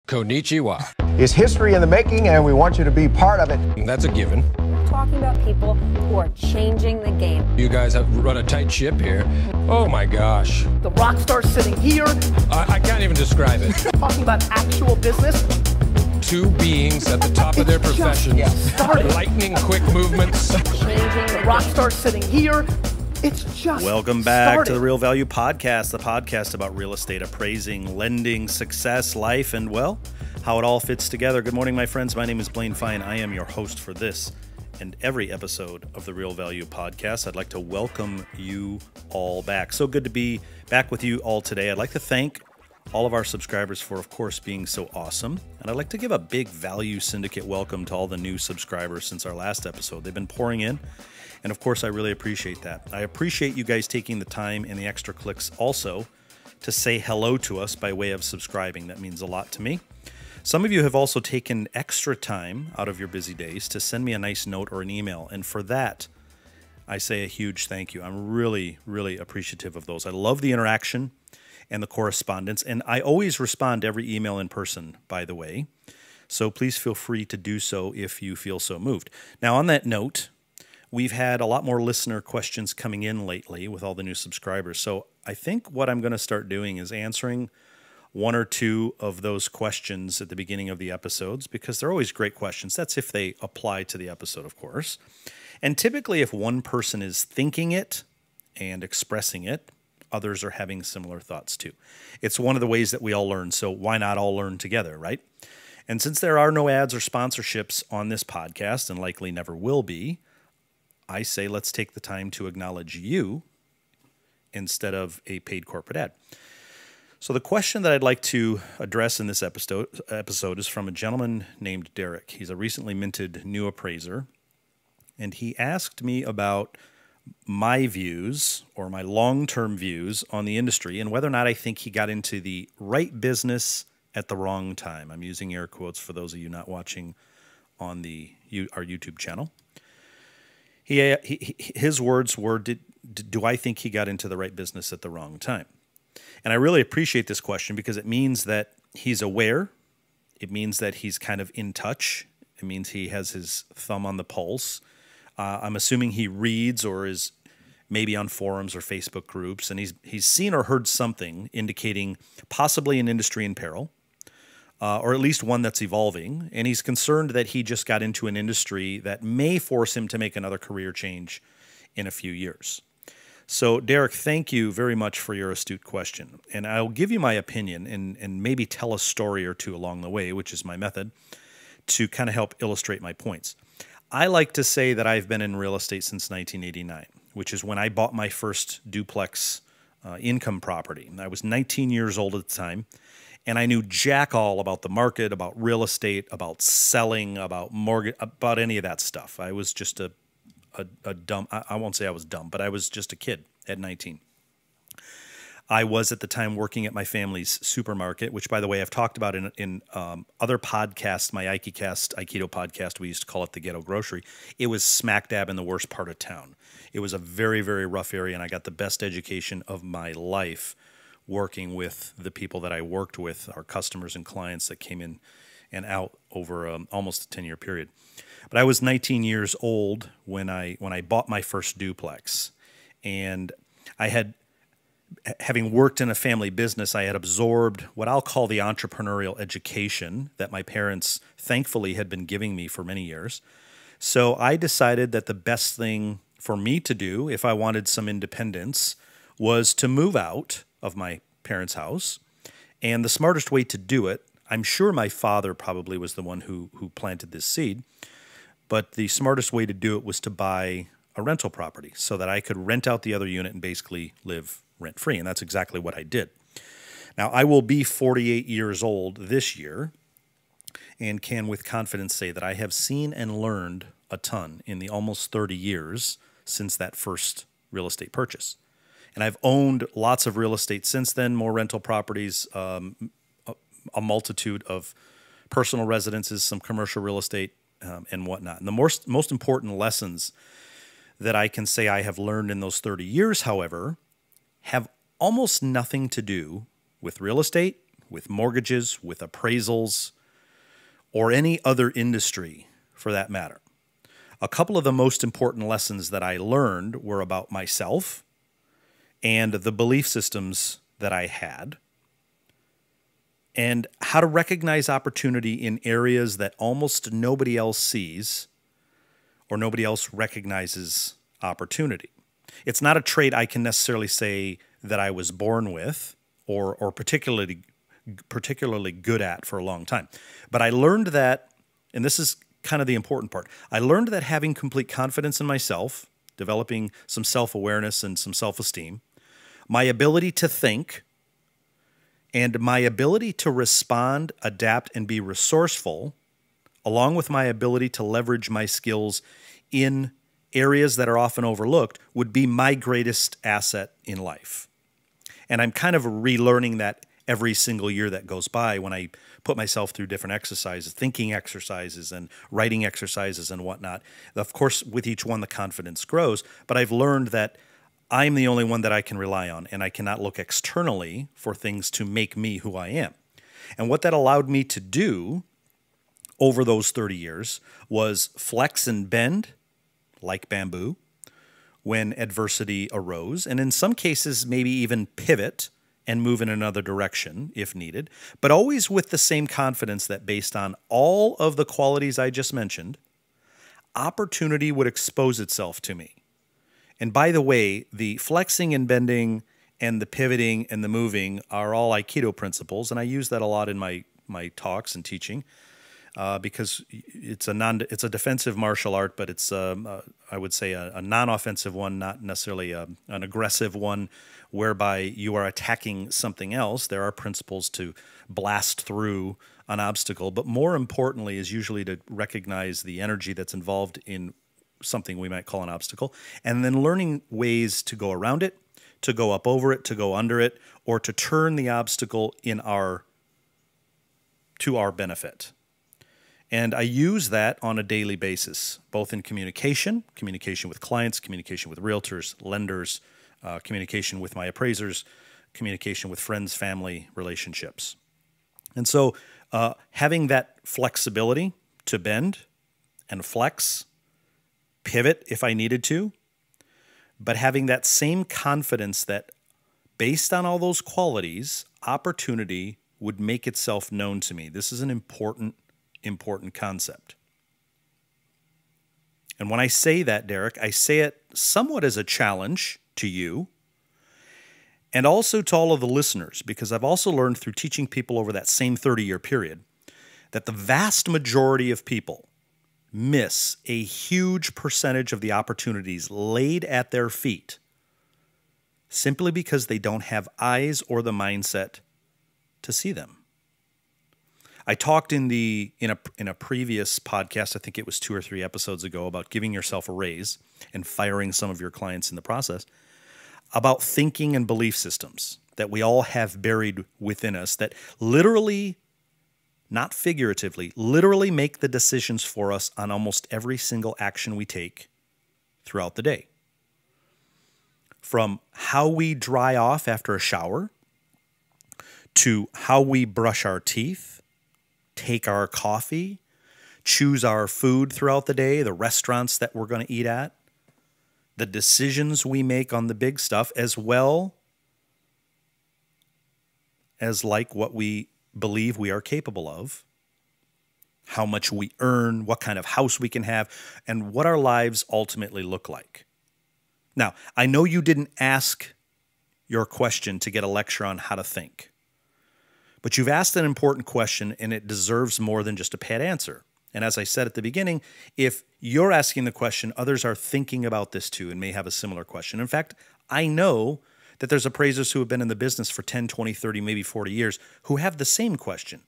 Konnichiwa. It's history in the making, and we want you to be part of it. That's a given. We're talking about people who are changing the game. You guys have run a tight ship here. Oh my gosh. The rock star sitting here. I can't even describe it. Talking about actual business. Two beings at the top of their professions. Lightning quick movements. Changing The rock star sitting here. It's just Welcome back started. to the Real Value Podcast, the podcast about real estate appraising, lending, success, life, and, well, how it all fits together. Good morning, my friends. My name is Blaine Feyen. I am your host for this and every episode of the Real Value Podcast. I'd like to welcome you all back. So good to be back with you all today. I'd like to thank all of our subscribers for, of course, being so awesome. And I'd like to give a big Value Syndicate welcome to all the new subscribers since our last episode. They've been pouring in. And of course, I really appreciate that. I appreciate you guys taking the time and the extra clicks also to say hello to us by way of subscribing. That means a lot to me. Some of you have also taken extra time out of your busy days to send me a nice note or an email. And for that, I say a huge thank you. I'm really, really appreciative of those. I love the interaction and the correspondence. And I always respond to every email in person, by the way. So please feel free to do so if you feel so moved. Now, on that note, we've had a lot more listener questions coming in lately with all the new subscribers. So I think what I'm going to start doing is answering one or two of those questions at the beginning of the episodes, because they're always great questions. That's if they apply to the episode, of course. And typically, if one person is thinking it and expressing it, others are having similar thoughts too. It's one of the ways that we all learn, so why not all learn together, right? And since there are no ads or sponsorships on this podcast, and likely never will be, I say let's take the time to acknowledge you instead of a paid corporate ad. So the question that I'd like to address in this episode is from a gentleman named Derek. He's a recently minted new appraiser, and he asked me about my views or my long-term views on the industry and whether or not I think he got into the right business at the wrong time. I'm using air quotes for those of you not watching on our YouTube channel. His words were, do I think he got into the right business at the wrong time? And I really appreciate this question because it means that he's aware. It means that he's kind of in touch. It means he has his thumb on the pulse. I'm assuming he reads or is maybe on forums or Facebook groups, and he's seen or heard something indicating possibly an industry in peril, or at least one that's evolving, and he's concerned that he just got into an industry that may force him to make another career change in a few years. So, Derek, thank you very much for your astute question, and I'll give you my opinion and maybe tell a story or two along the way, which is my method, to kind of help illustrate my points. I like to say that I've been in real estate since 1989, which is when I bought my first duplex income property. I was 19 years old at the time, and I knew jack all about the market, about real estate, about selling, about mortgage, about any of that stuff. I was just a dumb, I won't say I was dumb, but I was just a kid at 19. I was at the time working at my family's supermarket, which, by the way, I've talked about in other podcasts, my Aikido podcast, we used to call it the ghetto grocery. It was smack dab in the worst part of town. It was a very, very rough area, and I got the best education of my life working with the people that I worked with, our customers and clients that came in and out over almost a 10-year period. But I was 19 years old when I bought my first duplex, and I had, having worked in a family business, I had absorbed what I'll call the entrepreneurial education that my parents thankfully had been giving me for many years. So I decided that the best thing for me to do if I wanted some independence was to move out of my parents' house. And the smartest way to do it, I'm sure my father probably was the one who planted this seed, but the smartest way to do it was to buy a rental property so that I could rent out the other unit and basically live rent-free, and that's exactly what I did. Now, I will be 48 years old this year and can with confidence say that I have seen and learned a ton in the almost 30 years since that first real estate purchase. And I've owned lots of real estate since then, more rental properties, a multitude of personal residences, some commercial real estate, and whatnot. And the most important lessons that I can say I have learned in those 30 years, however, have almost nothing to do with real estate, with mortgages, with appraisals, or any other industry for that matter. A couple of the most important lessons that I learned were about myself and the belief systems that I had, and how to recognize opportunity in areas that almost nobody else sees or nobody else recognizes opportunity. It's not a trait I can necessarily say that I was born with or particularly good at for a long time. But I learned that, and this is kind of the important part, I learned that having complete confidence in myself, developing some self-awareness and some self-esteem, my ability to think, and my ability to respond, adapt, and be resourceful, along with my ability to leverage my skills in areas that are often overlooked, would be my greatest asset in life. And I'm kind of relearning that every single year that goes by when I put myself through different exercises, thinking exercises and writing exercises and whatnot. Of course, with each one, the confidence grows, but I've learned that I'm the only one that I can rely on, and I cannot look externally for things to make me who I am. And what that allowed me to do over those 30 years was flex and bend like bamboo when adversity arose, and in some cases maybe even pivot and move in another direction if needed, but always with the same confidence that based on all of the qualities I just mentioned, opportunity would expose itself to me. And by the way, the flexing and bending and the pivoting and the moving are all Aikido principles, and I use that a lot in my talks and teaching because it's a defensive martial art, but it's I would say a non-offensive one, not necessarily an aggressive one, whereby you are attacking something else. There are principles to blast through an obstacle, but more importantly is usually to recognize the energy that's involved in something we might call an obstacle, and then learning ways to go around it, to go up over it, to go under it, or to turn the obstacle to our benefit. And I use that on a daily basis, both in communication with clients, communication with realtors, lenders, communication with my appraisers, communication with friends, family, relationships. And so having that flexibility to bend and flex, pivot if I needed to, but having that same confidence that based on all those qualities, opportunity would make itself known to me. This is an important concept. And when I say that, Derek, I say it somewhat as a challenge to you and also to all of the listeners, because I've also learned through teaching people over that same 30-year period that the vast majority of people miss a huge percentage of the opportunities laid at their feet simply because they don't have eyes or the mindset to see them. I talked in a previous podcast, I think it was 2 or 3 episodes ago, about giving yourself a raise and firing some of your clients in the process, about thinking and belief systems that we all have buried within us that literally, not figuratively, literally make the decisions for us on almost every single action we take throughout the day. From how we dry off after a shower, to how we brush our teeth, take our coffee, choose our food throughout the day, the restaurants that we're going to eat at, the decisions we make on the big stuff, as well as like what we believe we are capable of, how much we earn, what kind of house we can have, and what our lives ultimately look like. Now, I know you didn't ask your question to get a lecture on how to think, but you've asked an important question, and it deserves more than just a pat answer. And as I said at the beginning, if you're asking the question, others are thinking about this too and may have a similar question. In fact, I know that there's appraisers who have been in the business for 10, 20, 30, maybe 40 years who have the same question.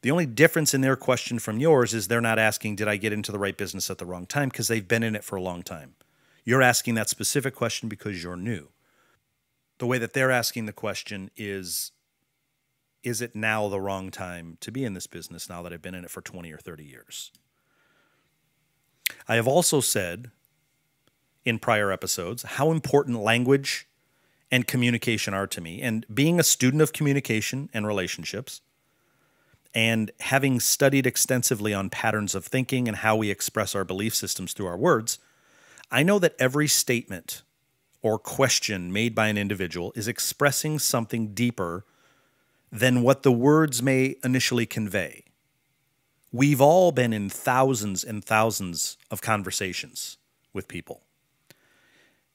The only difference in their question from yours is they're not asking, did I get into the right business at the wrong time? Because they've been in it for a long time. You're asking that specific question because you're new. The way that they're asking the question is it now the wrong time to be in this business now that I've been in it for 20 or 30 years? I have also said in prior episodes how important language and communication are to me. And being a student of communication and relationships, and having studied extensively on patterns of thinking and how we express our belief systems through our words, I know that every statement or question made by an individual is expressing something deeper than what the words may initially convey. We've all been in thousands and thousands of conversations with people.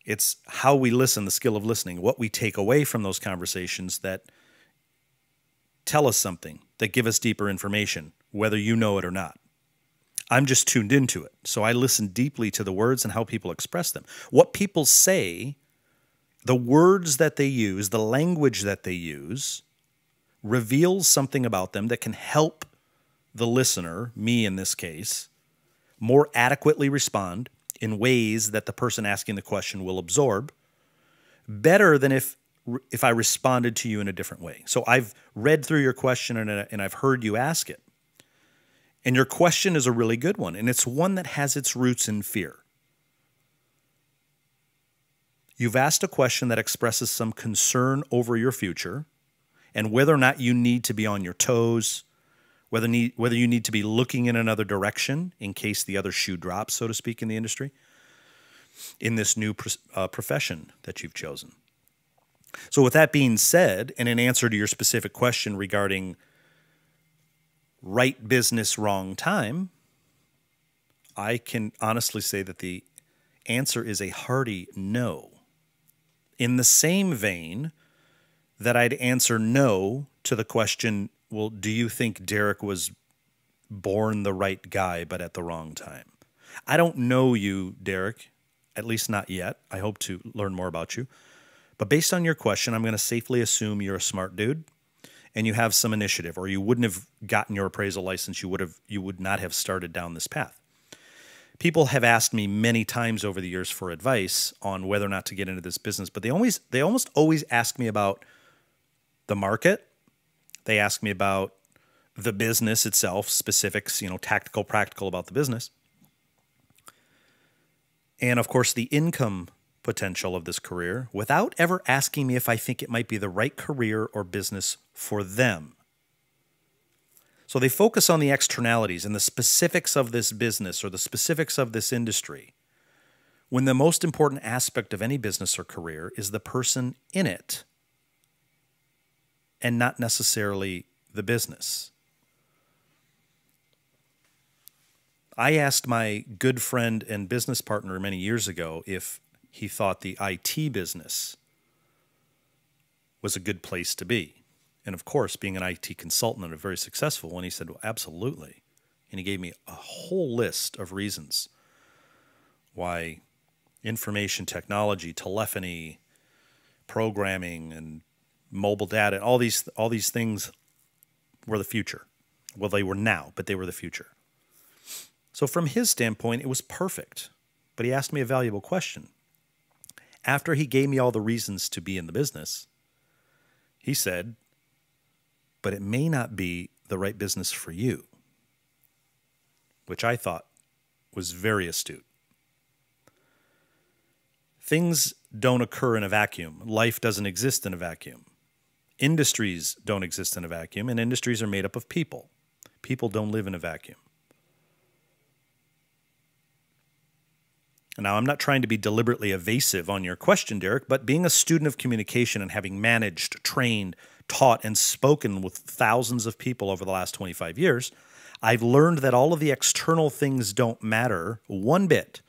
It's how we listen, the skill of listening, what we take away from those conversations that tell us something, that give us deeper information, whether you know it or not. I'm just tuned into it, so I listen deeply to the words and how people express them. What people say, the words that they use, the language that they use, reveals something about them that can help the listener, me in this case, more adequately respond in ways that the person asking the question will absorb better than if I responded to you in a different way. So I've read through your question and I've heard you ask it. And your question is a really good one, and it's one that has its roots in fear. You've asked a question that expresses some concern over your future and whether or not you need to be on your toes, whether you need to be looking in another direction in case the other shoe drops, so to speak, in the industry, in this new profession that you've chosen. So with that being said, and in answer to your specific question regarding right business, wrong time, I can honestly say that the answer is a hearty no. In the same vein that I'd answer no to the question, well, do you think Derek was born the right guy but at the wrong time? I don't know you, Derek, at least not yet. I hope to learn more about you. But based on your question, I'm going to safely assume you're a smart dude and you have some initiative, or you wouldn't have gotten your appraisal license. You would not have started down this path. People have asked me many times over the years for advice on whether or not to get into this business, but they almost always ask me about the market. They ask me about the business itself, specifics, tactical, practical about the business. And of course, the income potential of this career, without ever asking me if I think it might be the right career or business for them. So they focus on the externalities and the specifics of this business or the specifics of this industry, when the most important aspect of any business or career is the person in it and not necessarily the business. I asked my good friend and business partner many years ago if he thought the IT business was a good place to be. And of course, being an IT consultant and a very successful one, he said, well, absolutely. And he gave me a whole list of reasons why information technology, telephony, programming, and mobile data, all these things were the future. Well, they were now, but they were the future. So from his standpoint, it was perfect. But he asked me a valuable question. After he gave me all the reasons to be in the business, he said, but it may not be the right business for you, which I thought was very astute. Things don't occur in a vacuum. Life doesn't exist in a vacuum. Industries don't exist in a vacuum, and industries are made up of people. People don't live in a vacuum. Now, I'm not trying to be deliberately evasive on your question, Derek, but being a student of communication and having managed, trained, taught, and spoken with thousands of people over the last 25 years, I've learned that all of the external things don't matter one bit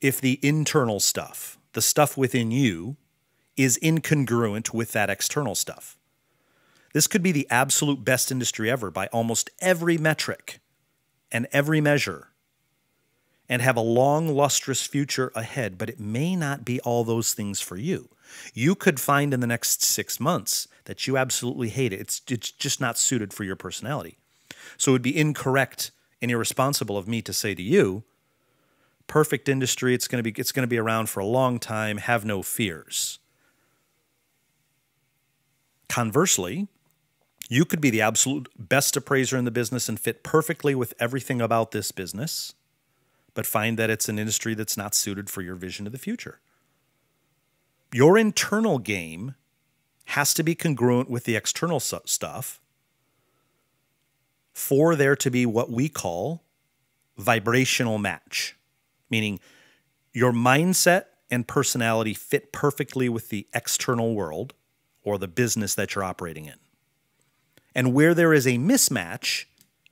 if the internal stuff, the stuff within you, is incongruent with that external stuff. This could be the absolute best industry ever by almost every metric and every measure, and have a long, lustrous future ahead, but it may not be all those things for you. You could find in the next 6 months that you absolutely hate it. It's just not suited for your personality. So it would be incorrect and irresponsible of me to say to you, perfect industry, it's going to be around for a long time, have no fears. Conversely, you could be the absolute best appraiser in the business and fit perfectly with everything about this business, but find that it's an industry that's not suited for your vision of the future. Your internal game has to be congruent with the external stuff for there to be what we call vibrational match, meaning your mindset and personality fit perfectly with the external world or the business that you're operating in. And where there is a mismatch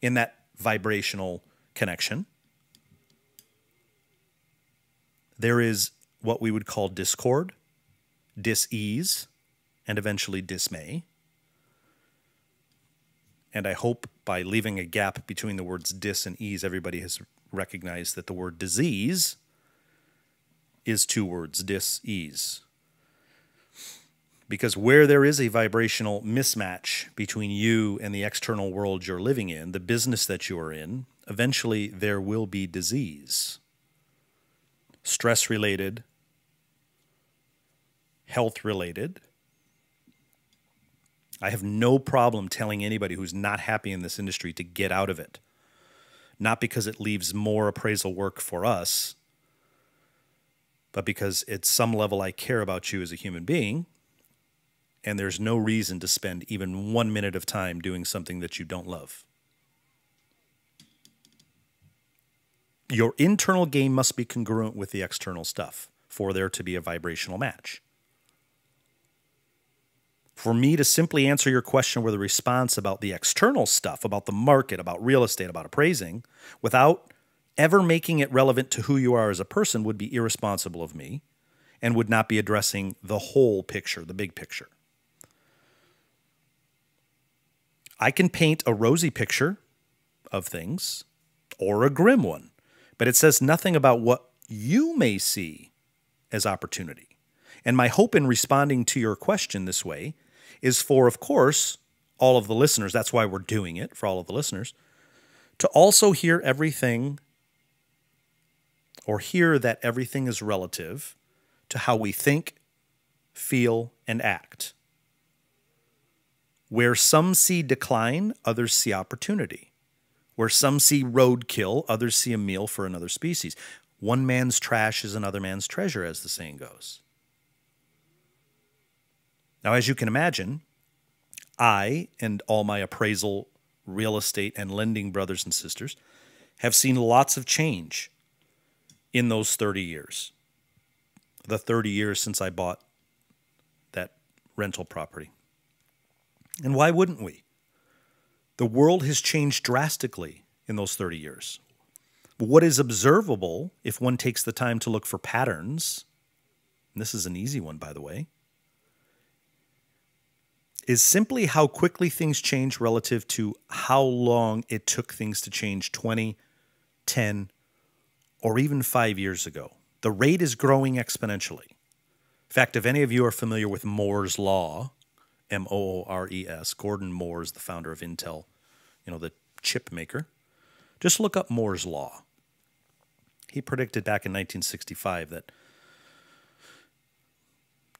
in that vibrational connection, there is what we would call discord, dis-ease, and eventually dismay. And I hope by leaving a gap between the words dis and ease, everybody has recognized that the word disease is two words, dis-ease. Because where there is a vibrational mismatch between you and the external world you're living in, the business that you are in, eventually there will be disease. Stress-related, health-related. I have no problem telling anybody who's not happy in this industry to get out of it. Not because it leaves more appraisal work for us, but because at some level I care about you as a human being, and there's no reason to spend even 1 minute of time doing something that you don't love. Your internal game must be congruent with the external stuff for there to be a vibrational match. For me to simply answer your question with a response about the external stuff, about the market, about real estate, about appraising, without ever making it relevant to who you are as a person would be irresponsible of me and would not be addressing the whole picture, the big picture. I can paint a rosy picture of things or a grim one, but it says nothing about what you may see as opportunity. And my hope in responding to your question this way is for, of course, all of the listeners, that's why we're doing it, for all of the listeners, to also hear everything or hear that everything is relative to how we think, feel, and act. Where some see decline, others see opportunity. Where some see roadkill, others see a meal for another species. One man's trash is another man's treasure, as the saying goes. Now, as you can imagine, I and all my appraisal, real estate, and lending brothers and sisters have seen lots of change in those 30 years. The 30 years since I bought that rental property. And why wouldn't we? The world has changed drastically in those 30 years. What is observable, if one takes the time to look for patterns, and this is an easy one, by the way, is simply how quickly things change relative to how long it took things to change 20, 10, or even 5 years ago. The rate is growing exponentially. In fact, if any of you are familiar with Moore's Law, M-O-O-R-E-S, Gordon Moore is the founder of Intel, the chip maker. Just look up Moore's Law. He predicted back in 1965 that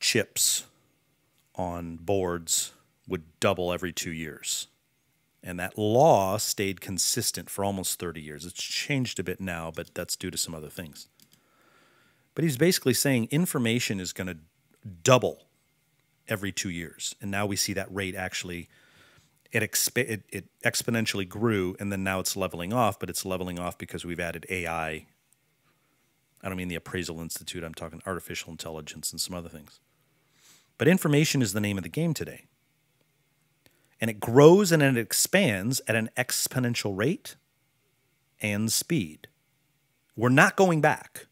chips on boards would double every 2 years. And that law stayed consistent for almost 30 years. It's changed a bit now, but that's due to some other things. But he's basically saying information is going to double every 2 years. And now we see that rate actually, it exponentially grew, and then now it's leveling off, but it's leveling off because we've added AI. I don't mean the Appraisal Institute. I'm talking artificial intelligence and some other things. But information is the name of the game today. And it grows and it expands at an exponential rate and speed. We're not going back.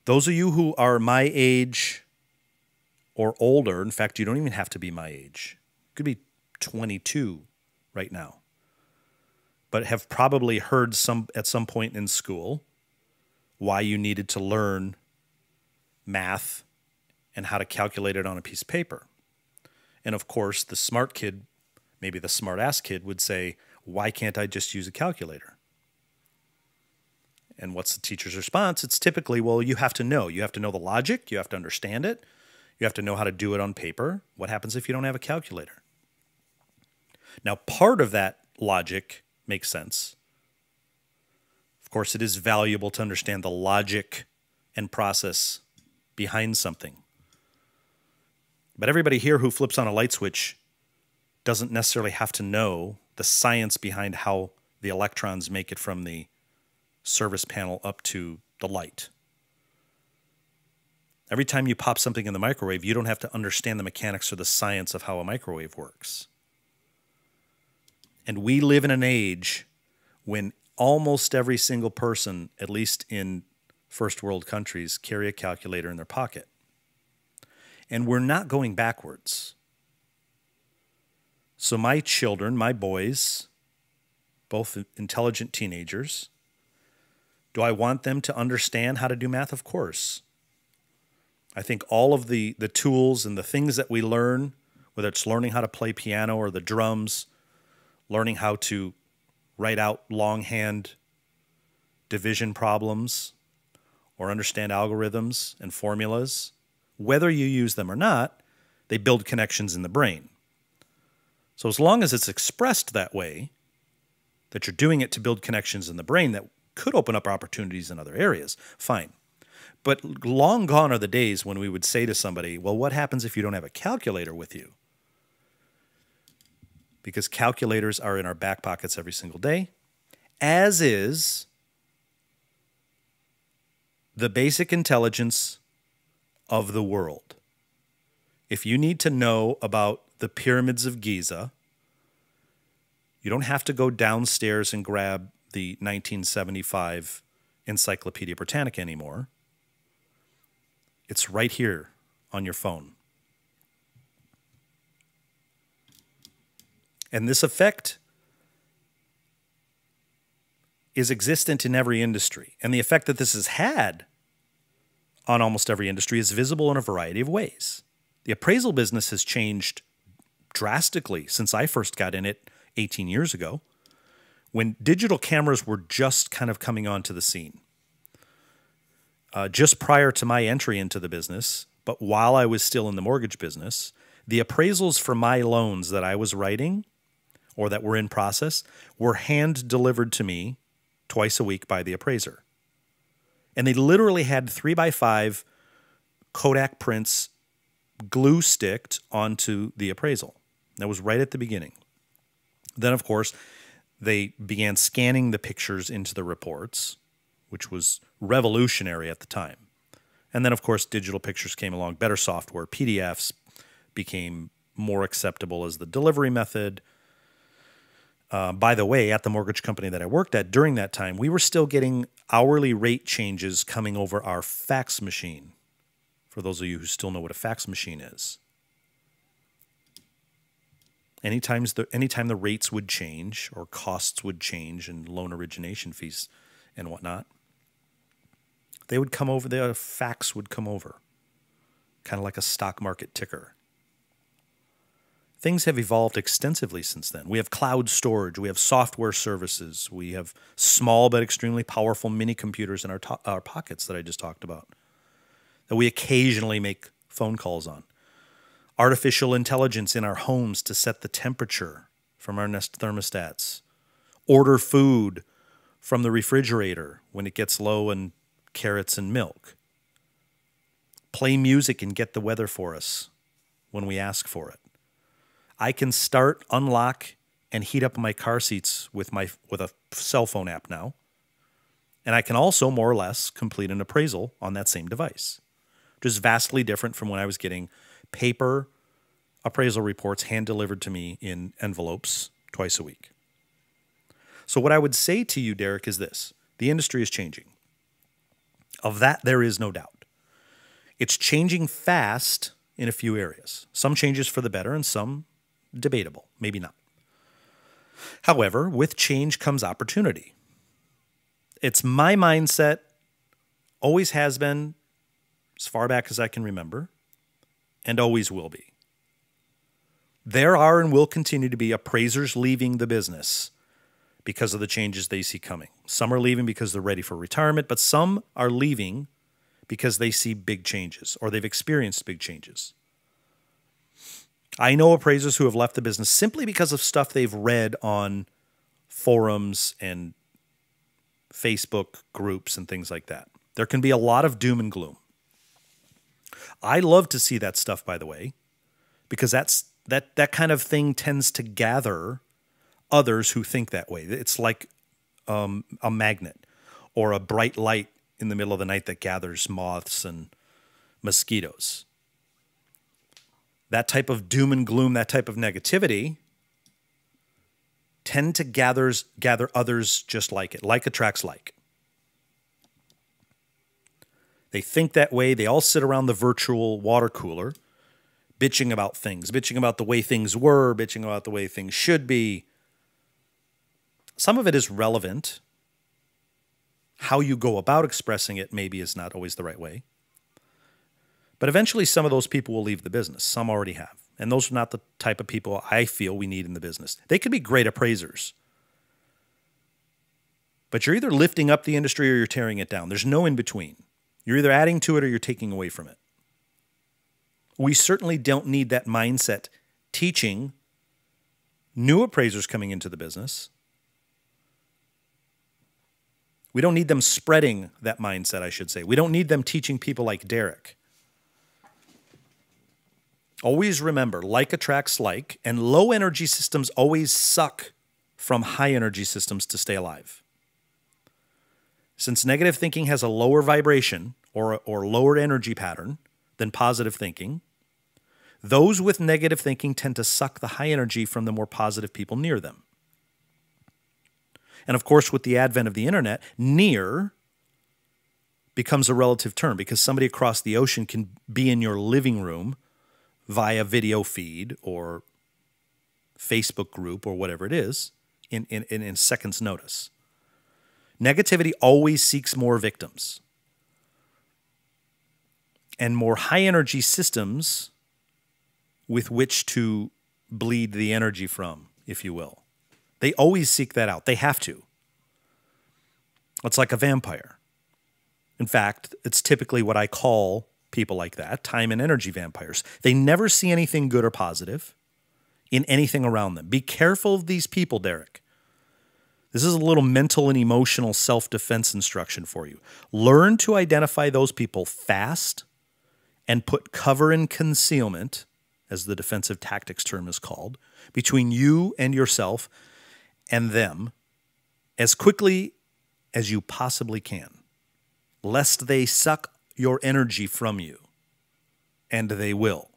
Those of you who are my age or older, in fact, you don't even have to be my age. You could be 22 right now, but have probably heard at some point in school why you needed to learn math and how to calculate it on a piece of paper. And of course, the smart kid, maybe the smart-ass kid, would say, why can't I just use a calculator? And what's the teacher's response? It's typically, well, you have to know. You have to know the logic. You have to understand it. You have to know how to do it on paper. What happens if you don't have a calculator? Now, part of that logic makes sense. Of course, it is valuable to understand the logic and process behind something. But everybody here who flips on a light switch doesn't necessarily have to know the science behind how the electrons make it from the service panel up to the light. Every time you pop something in the microwave, you don't have to understand the mechanics or the science of how a microwave works. And we live in an age when almost every single person, at least in first world countries, carry a calculator in their pocket. And we're not going backwards. So my children, my boys, both intelligent teenagers, do I want them to understand how to do math? Of course. I think all of the tools and the things that we learn, whether it's learning how to play piano or the drums, learning how to write out longhand division problems or understand algorithms and formulas, whether you use them or not, they build connections in the brain. So as long as it's expressed that way, that you're doing it to build connections in the brain that could open up opportunities in other areas, fine. But long gone are the days when we would say to somebody, well, what happens if you don't have a calculator with you? Because calculators are in our back pockets every single day, as is the basic intelligence of the world. If you need to know about the pyramids of Giza, you don't have to go downstairs and grab the 1975 Encyclopedia Britannica anymore. It's right here on your phone. And this effect is existent in every industry. And the effect that this has had on almost every industry is visible in a variety of ways. The appraisal business has changed drastically since I first got in it 18 years ago, when digital cameras were just kind of coming onto the scene. Just prior to my entry into the business, but while I was still in the mortgage business, the appraisals for my loans that I was writing or that were in process were hand delivered to me twice a week by the appraiser. And they literally had 3x5 Kodak prints glue sticked onto the appraisal. That was right at the beginning. Then, of course, they began scanning the pictures into the reports, which was revolutionary at the time. And then, of course, digital pictures came along, better software. PDFs became more acceptable as the delivery method. By the way, at the mortgage company that I worked at during that time, we were still getting hourly rate changes coming over our fax machine, for those of you who still know what a fax machine is. Anytime the rates would change or costs would change and loan origination fees and whatnot, they would come over, the fax would come over, kind of like a stock market ticker. Things have evolved extensively since then. We have cloud storage, we have software services, we have small but extremely powerful mini computers in our pockets that I just talked about, that we occasionally make phone calls on. Artificial intelligence in our homes to set the temperature from our Nest thermostats. Order food from the refrigerator when it gets low in carrots and milk. Play music and get the weather for us when we ask for it. I can start, unlock, and heat up my car seats with a cell phone app now. And I can also, more or less, complete an appraisal on that same device, which is vastly different from when I was getting paper appraisal reports hand-delivered to me in envelopes twice a week. So what I would say to you, Derek, is this. The industry is changing. Of that, there is no doubt. It's changing fast in a few areas. Some changes for the better and some debatable, maybe not. However, with change comes opportunity. It's my mindset, always has been, as far back as I can remember, and always will be. There are and will continue to be appraisers leaving the business because of the changes they see coming. Some are leaving because they're ready for retirement, but some are leaving because they see big changes or they've experienced big changes. I know appraisers who have left the business simply because of stuff they've read on forums and Facebook groups and things like that. There can be a lot of doom and gloom. I love to see that stuff, by the way, because that kind of thing tends to gather others who think that way. It's like a magnet or a bright light in the middle of the night that gathers moths and mosquitoes. That type of doom and gloom, that type of negativity tend to gather others just like it. Like attracts like. They think that way. They all sit around the virtual water cooler bitching about things, bitching about the way things were, bitching about the way things should be. Some of it is relevant. How you go about expressing it maybe is not always the right way. But eventually some of those people will leave the business. Some already have. And those are not the type of people I feel we need in the business. They could be great appraisers. But you're either lifting up the industry or you're tearing it down. There's no in between. You're either adding to it or you're taking away from it. We certainly don't need that mindset teaching new appraisers coming into the business. We don't need them spreading that mindset, I should say. We don't need them teaching people like Derek. Always remember, like attracts like, and low energy systems always suck from high energy systems to stay alive. Since negative thinking has a lower vibration or lower energy pattern than positive thinking, those with negative thinking tend to suck the high energy from the more positive people near them. And of course, with the advent of the internet, near becomes a relative term because somebody across the ocean can be in your living room via video feed or Facebook group or whatever it is in seconds' notice. Negativity always seeks more victims. And more high-energy systems with which to bleed the energy from, if you will. They always seek that out. They have to. It's like a vampire. In fact, it's typically what I call people like that, time and energy vampires. They never see anything good or positive in anything around them. Be careful of these people, Derek. This is a little mental and emotional self-defense instruction for you. Learn to identify those people fast and put cover and concealment, as the defensive tactics term is called, between you and yourself and them as quickly as you possibly can, lest they suck your energy from you, and they will.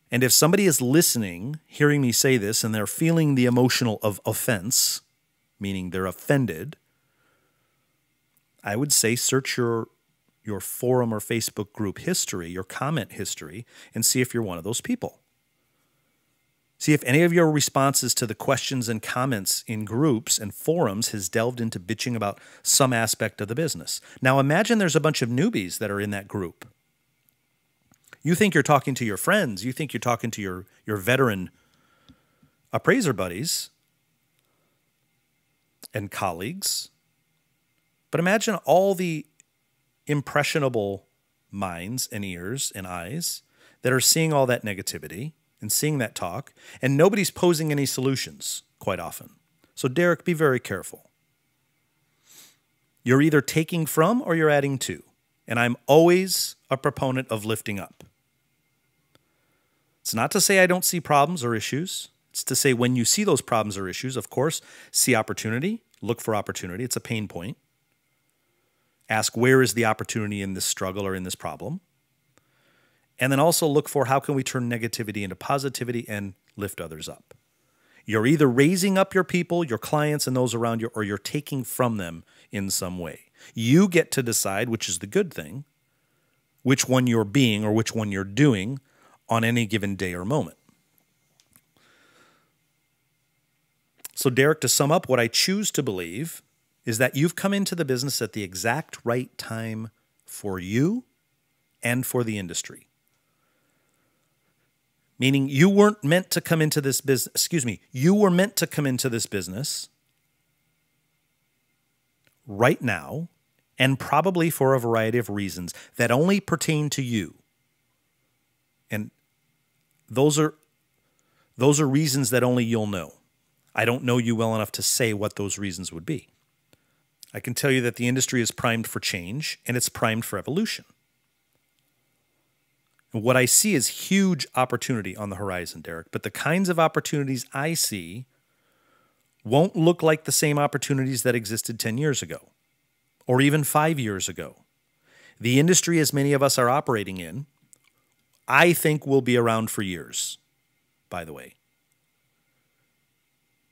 And if somebody is listening, hearing me say this, and they're feeling the emotional of offense, meaning they're offended, I would say search your forum or Facebook group history, your comment history, and see if you're one of those people. See if any of your responses to the questions and comments in groups and forums has delved into bitching about some aspect of the business. Now imagine there's a bunch of newbies that are in that group. You think you're talking to your friends. You think you're talking to your veteran appraiser buddies and colleagues. But imagine all the impressionable minds and ears and eyes that are seeing all that negativity and seeing that talk, and nobody's posing any solutions quite often. So Derek, be very careful. You're either taking from or you're adding to, and I'm always a proponent of lifting up. It's not to say I don't see problems or issues. It's to say when you see those problems or issues, of course, see opportunity, look for opportunity. It's a pain point. Ask where is the opportunity in this struggle or in this problem. And then also look for how can we turn negativity into positivity and lift others up. You're either raising up your people, your clients, and those around you, or you're taking from them in some way. You get to decide, which is the good thing, which one you're being or which one you're doing on any given day or moment. So Derek, to sum up, what I choose to believe is that you've come into the business at the exact right time for you and for the industry. Meaning you weren't meant to come into this business, you were meant to come into this business right now, and probably for a variety of reasons that only pertain to you. And those are reasons that only you'll know. I don't know you well enough to say what those reasons would be. I can tell you that the industry is primed for change and it's primed for evolution. And what I see is huge opportunity on the horizon, Derek, but the kinds of opportunities I see won't look like the same opportunities that existed 10 years ago or even 5 years ago. The industry, as many of us are operating in, I think will be around for years, by the way.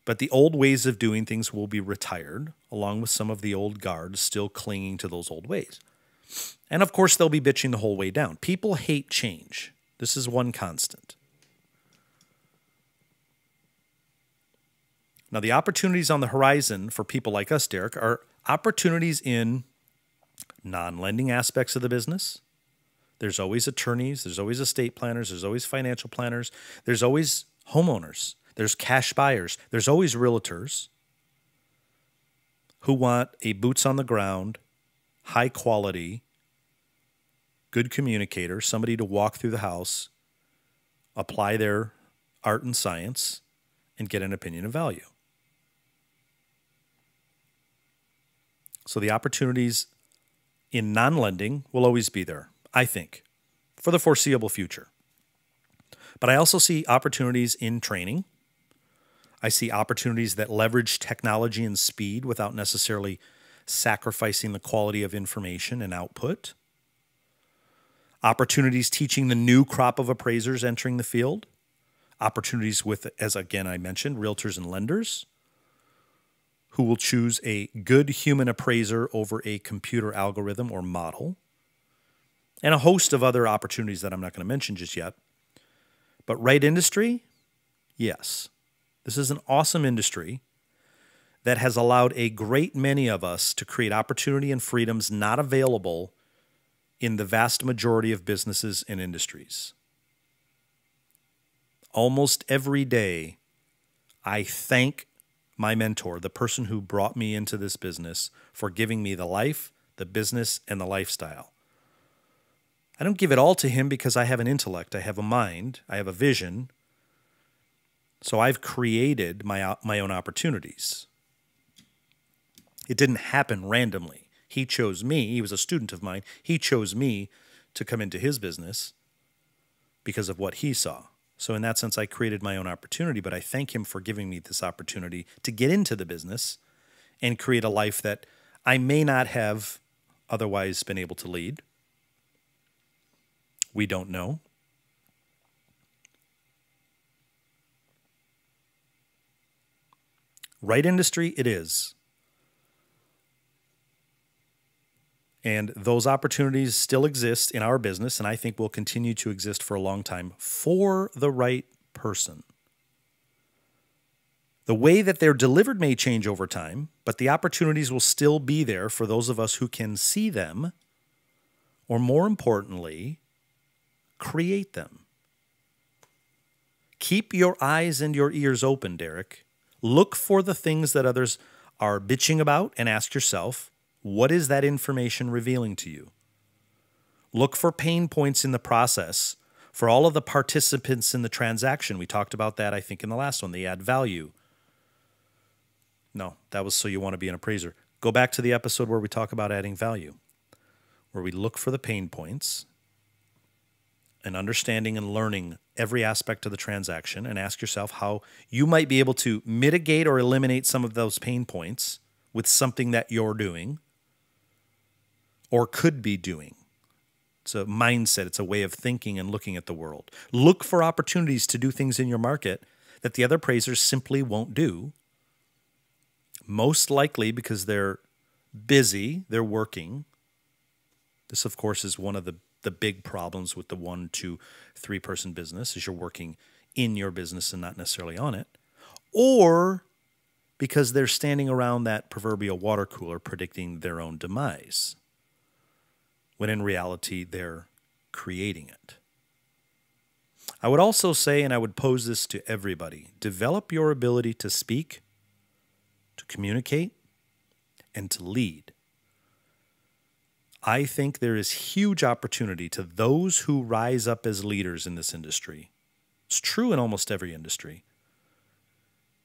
But the old ways of doing things will be retired, along with some of the old guards still clinging to those old ways. And of course, they'll be bitching the whole way down. People hate change. This is one constant. Now, the opportunities on the horizon for people like us, Derek, are opportunities in non-lending aspects of the business. There's always attorneys, there's always estate planners, there's always financial planners, there's always homeowners, there's cash buyers, there's always realtors who want a boots on the ground, high quality, good communicator, somebody to walk through the house, apply their art and science, and get an opinion of value. So the opportunities in non-lending will always be there, I think, for the foreseeable future. But I also see opportunities in training. I see opportunities that leverage technology and speed without necessarily sacrificing the quality of information and output. Opportunities teaching the new crop of appraisers entering the field. Opportunities with, as again I mentioned, realtors and lenders who will choose a good human appraiser over a computer algorithm or model. And a host of other opportunities that I'm not going to mention just yet. But right industry, yes. This is an awesome industry that has allowed a great many of us to create opportunity and freedoms not available in the vast majority of businesses and industries. Almost every day, I thank my mentor, the person who brought me into this business, for giving me the life, the business, and the lifestyle. I don't give it all to him because I have an intellect, I have a mind, I have a vision. So I've created my own opportunities. It didn't happen randomly. He chose me. He was a student of mine. He chose me to come into his business because of what he saw. So in that sense, I created my own opportunity, but I thank him for giving me this opportunity to get into the business and create a life that I may not have otherwise been able to lead. We don't know. Right industry, it is. And those opportunities still exist in our business, and I think will continue to exist for a long time for the right person. The way that they're delivered may change over time, but the opportunities will still be there for those of us who can see them, or more importantly, create them. Keep your eyes and your ears open, Derek. Look for the things that others are bitching about and ask yourself, what is that information revealing to you? Look for pain points in the process for all of the participants in the transaction. We talked about that, I think, in the last one. They add value. No, that was so you want to be an appraiser. Go back to the episode where we talk about adding value, where we look for the pain points and understanding and learning every aspect of the transaction, and ask yourself how you might be able to mitigate or eliminate some of those pain points with something that you're doing or could be doing. It's a mindset. It's a way of thinking and looking at the world. Look for opportunities to do things in your market that the other appraisers simply won't do. Most likely because they're busy, they're working. This, of course, is one of the big problems with the 1, 2, 3 person business, is you're working in your business and not necessarily on it. Or because they're standing around that proverbial water cooler predicting their own demise, when in reality they're creating it. I would also say, and I would pose this to everybody, develop your ability to speak, to communicate, and to lead. I think there is huge opportunity to those who rise up as leaders in this industry. It's true in almost every industry.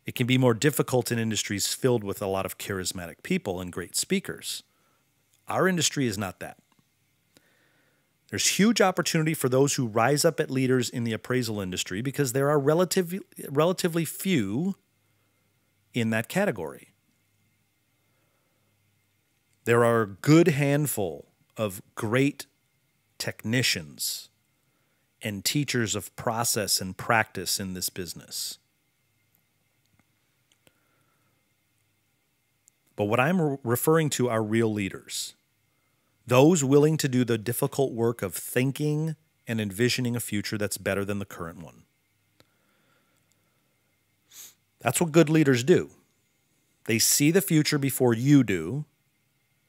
It can be more difficult in industries filled with a lot of charismatic people and great speakers. Our industry is not that. There's huge opportunity for those who rise up at leaders in the appraisal industry because there are relatively few in that category. There are a good handful of great technicians and teachers of process and practice in this business. But what I'm referring to are real leaders. Those willing to do the difficult work of thinking and envisioning a future that's better than the current one. That's what good leaders do. They see the future before you do,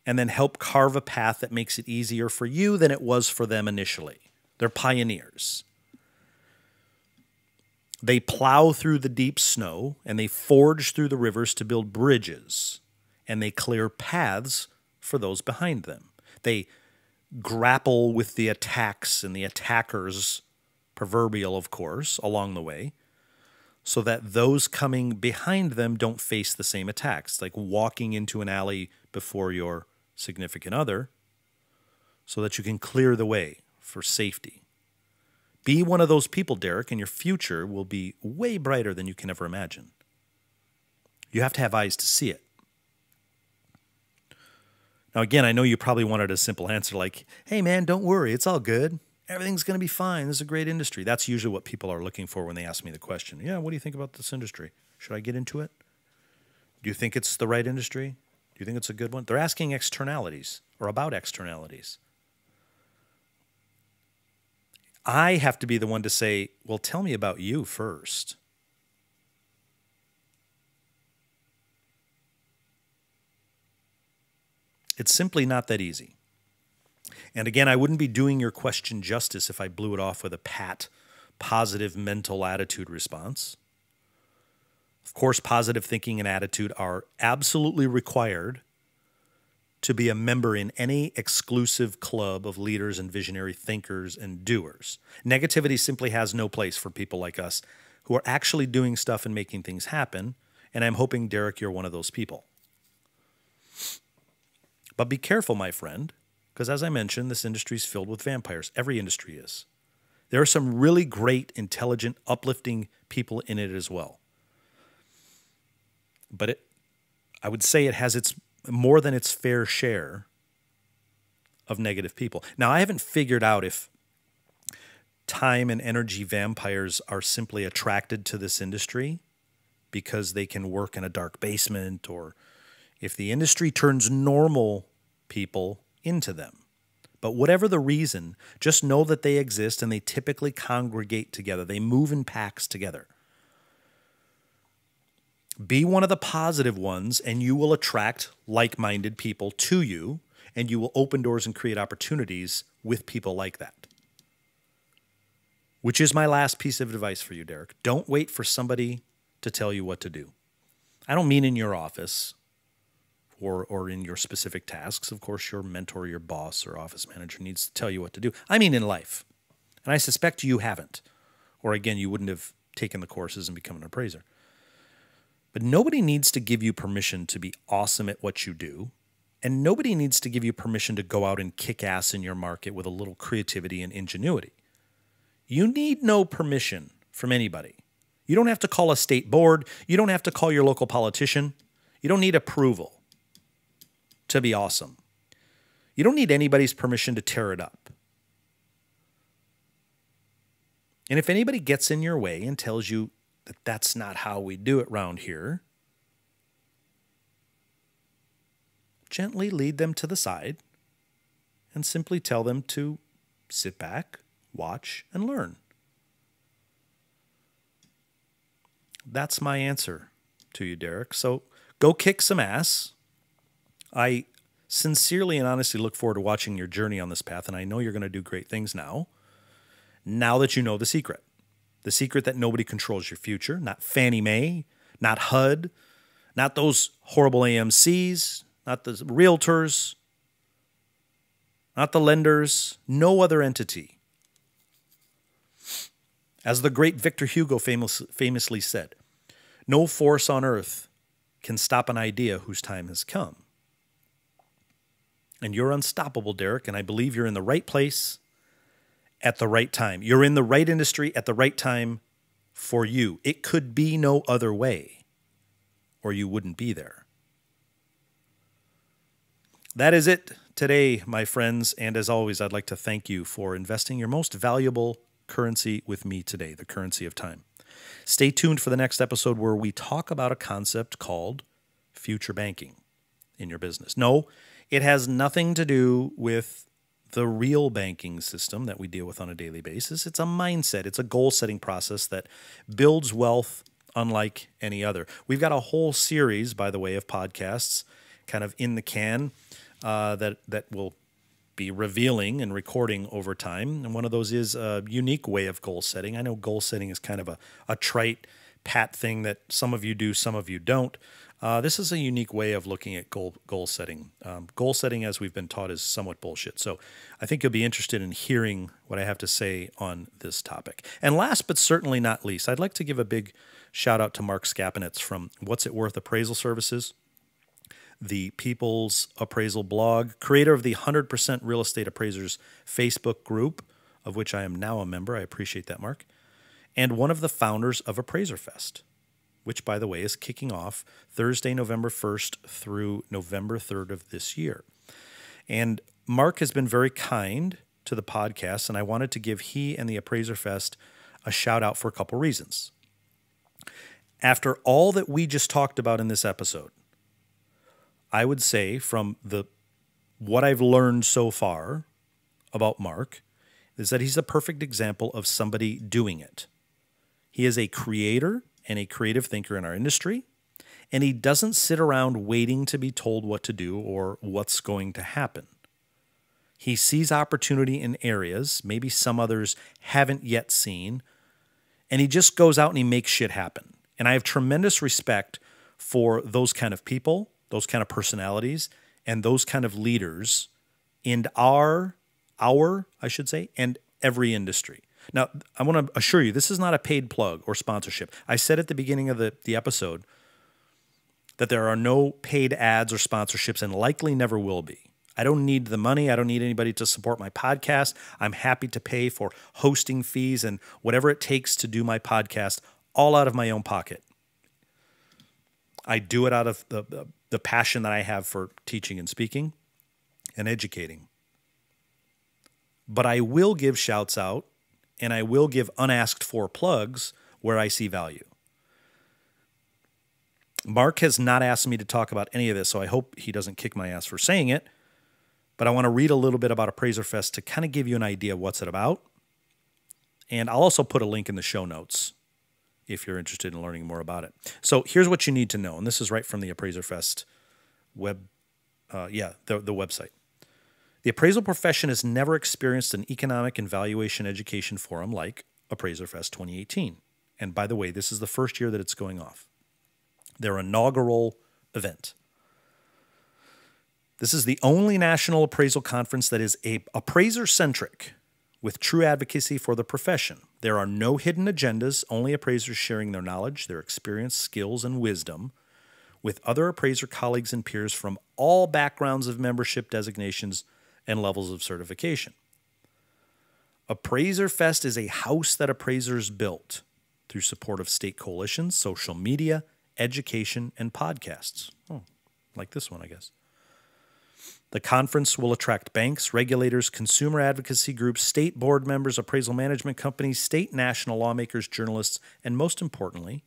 and then help carve a path that makes it easier for you than it was for them initially. They're pioneers. They plow through the deep snow, and they forge through the rivers to build bridges, and they clear paths for those behind them. They grapple with the attacks and the attackers, proverbial of course, along the way, so that those coming behind them don't face the same attacks, like walking into an alley before your significant other, so that you can clear the way for safety. Be one of those people, Derek, and your future will be way brighter than you can ever imagine. You have to have eyes to see it. Now, again, I know you probably wanted a simple answer like, hey, man, don't worry. It's all good. Everything's going to be fine. This is a great industry. That's usually what people are looking for when they ask me the question. Yeah, what do you think about this industry? Should I get into it? Do you think it's the right industry? Do you think it's a good one? They're asking externalities or about externalities. I have to be the one to say, well, tell me about you first. It's simply not that easy. And again, I wouldn't be doing your question justice if I blew it off with a pat, positive mental attitude response. Of course, positive thinking and attitude are absolutely required to be a member in any exclusive club of leaders and visionary thinkers and doers. Negativity simply has no place for people like us who are actually doing stuff and making things happen, and I'm hoping, Derek, you're one of those people. But be careful, my friend, because as I mentioned, this industry is filled with vampires. Every industry is. There are some really great, intelligent, uplifting people in it as well. But I would say it has its more than its fair share of negative people. Now, I haven't figured out if time and energy vampires are simply attracted to this industry because they can work in a dark basement, or if the industry turns normal people into them. But whatever the reason, just know that they exist and they typically congregate together. They move in packs together. Be one of the positive ones, and you will attract like-minded people to you, and you will open doors and create opportunities with people like that. Which is my last piece of advice for you, Derek. Don't wait for somebody to tell you what to do. I don't mean in your office or in your specific tasks. Of course, your mentor, your boss, or office manager needs to tell you what to do. I mean in life. And I suspect you haven't. Or again, you wouldn't have taken the courses and become an appraiser. But nobody needs to give you permission to be awesome at what you do. And nobody needs to give you permission to go out and kick ass in your market with a little creativity and ingenuity. You need no permission from anybody. You don't have to call a state board. You don't have to call your local politician. You don't need approval to be awesome. You don't need anybody's permission to tear it up. And if anybody gets in your way and tells you that that's not how we do it around here, gently lead them to the side and simply tell them to sit back, watch, and learn. That's my answer to you, Derek. So go kick some ass. I sincerely and honestly look forward to watching your journey on this path, and I know you're going to do great things now that you know the secret. The secret that nobody controls your future, not Fannie Mae, not HUD, not those horrible AMCs, not the realtors, not the lenders, no other entity. As the great Victor Hugo famously said, No force on earth can stop an idea whose time has come. And you're unstoppable, Derek, and I believe you're in the right place at the right time. You're in the right industry at the right time for you. It could be no other way, or you wouldn't be there. That is it today, my friends, and as always, I'd like to thank you for investing your most valuable currency with me today, the currency of time. Stay tuned for the next episode where we talk about a concept called future banking in your business. No, it has nothing to do with the real banking system that we deal with on a daily basis. It's a mindset. It's a goal-setting process that builds wealth unlike any other. We've got a whole series, by the way, of podcasts kind of in the can that will be revealing and recording over time. And one of those is a unique way of goal setting. I know goal setting is kind of a trite, pat thing that some of you do, some of you don't. This is a unique way of looking at goal setting. Goal setting, as we've been taught, is somewhat bullshit. So I think you'll be interested in hearing what I have to say on this topic. And last but certainly not least, I'd like to give a big shout out to Mark Skapinetz from What's It Worth Appraisal Services, the People's Appraisal blog, creator of the 100% Real Estate Appraisers Facebook group, of which I am now a member. I appreciate that, Mark. And one of the founders of Appraiser Fest, which, by the way, is kicking off Thursday, November 1st through November 3rd of this year. And Mark has been very kind to the podcast, and I wanted to give he and the Appraiser Fest a shout out for a couple reasons. After all that we just talked about in this episode, I would say from what I've learned so far about Mark is that he's a perfect example of somebody doing it. He is a creator and a creative thinker in our industry, and he doesn't sit around waiting to be told what to do or what's going to happen. He sees opportunity in areas maybe some others haven't yet seen, and he just goes out and he makes shit happen. And I have tremendous respect for those kind of people, those kind of personalities, and those kind of leaders in our, I should say, and every industry. Now, I want to assure you, this is not a paid plug or sponsorship. I said at the beginning of the episode that there are no paid ads or sponsorships and likely never will be. I don't need the money. I don't need anybody to support my podcast. I'm happy to pay for hosting fees and whatever it takes to do my podcast, all out of my own pocket. I do it out of the passion that I have for teaching and speaking and educating. But I will give shouts out and I will give unasked for plugs where I see value. Mark has not asked me to talk about any of this, so I hope he doesn't kick my ass for saying it. But I want to read a little bit about Appraiser Fest to kind of give you an idea of what's it about. And I'll also put a link in the show notes if you're interested in learning more about it. So here's what you need to know, and this is right from the Appraiser Fest the website. The appraisal profession has never experienced an economic and valuation education forum like Appraiser Fest 2018. And by the way, this is the first year that it's going off. Their inaugural event. This is the only national appraisal conference that is appraiser-centric, with true advocacy for the profession. There are no hidden agendas, only appraisers sharing their knowledge, their experience, skills, and wisdom with other appraiser colleagues and peers from all backgrounds of membership, designations, and levels of certification. Appraiser Fest is a house that appraisers built through support of state coalitions, social media, education, and podcasts. Oh, like this one, I guess. The conference will attract banks, regulators, consumer advocacy groups, state board members, appraisal management companies, state national lawmakers, journalists, and most importantly,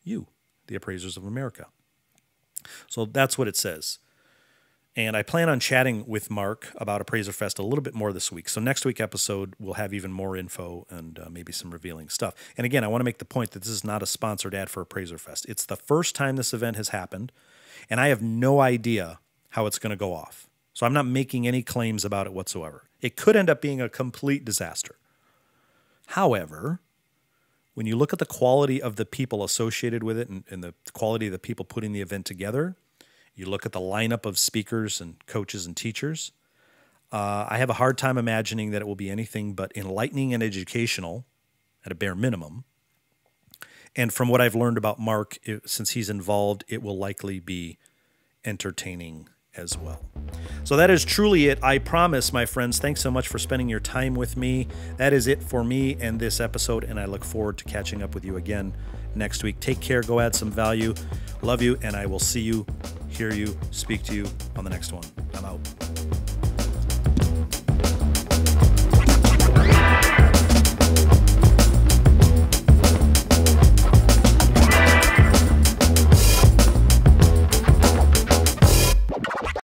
you, the appraisers of America. So that's what it says. And I plan on chatting with Mark about Appraiser Fest a little bit more this week. So next week's episode, we'll have even more info and maybe some revealing stuff. And again, I want to make the point that this is not a sponsored ad for Appraiser Fest. It's the first time this event has happened, and I have no idea how it's going to go off. So I'm not making any claims about it whatsoever. It could end up being a complete disaster. However, when you look at the quality of the people associated with it and the quality of the people putting the event together, you look at the lineup of speakers and coaches and teachers, I have a hard time imagining that it will be anything but enlightening and educational at a bare minimum. And from what I've learned about Mark, since he's involved, it will likely be entertaining as well. So that is truly it. I promise, my friends, thanks so much for spending your time with me. That is it for me and this episode, and I look forward to catching up with you again next week. Take care. Go add some value. Love you, and I will see you, hear you, speak to you on the next one. I'm out.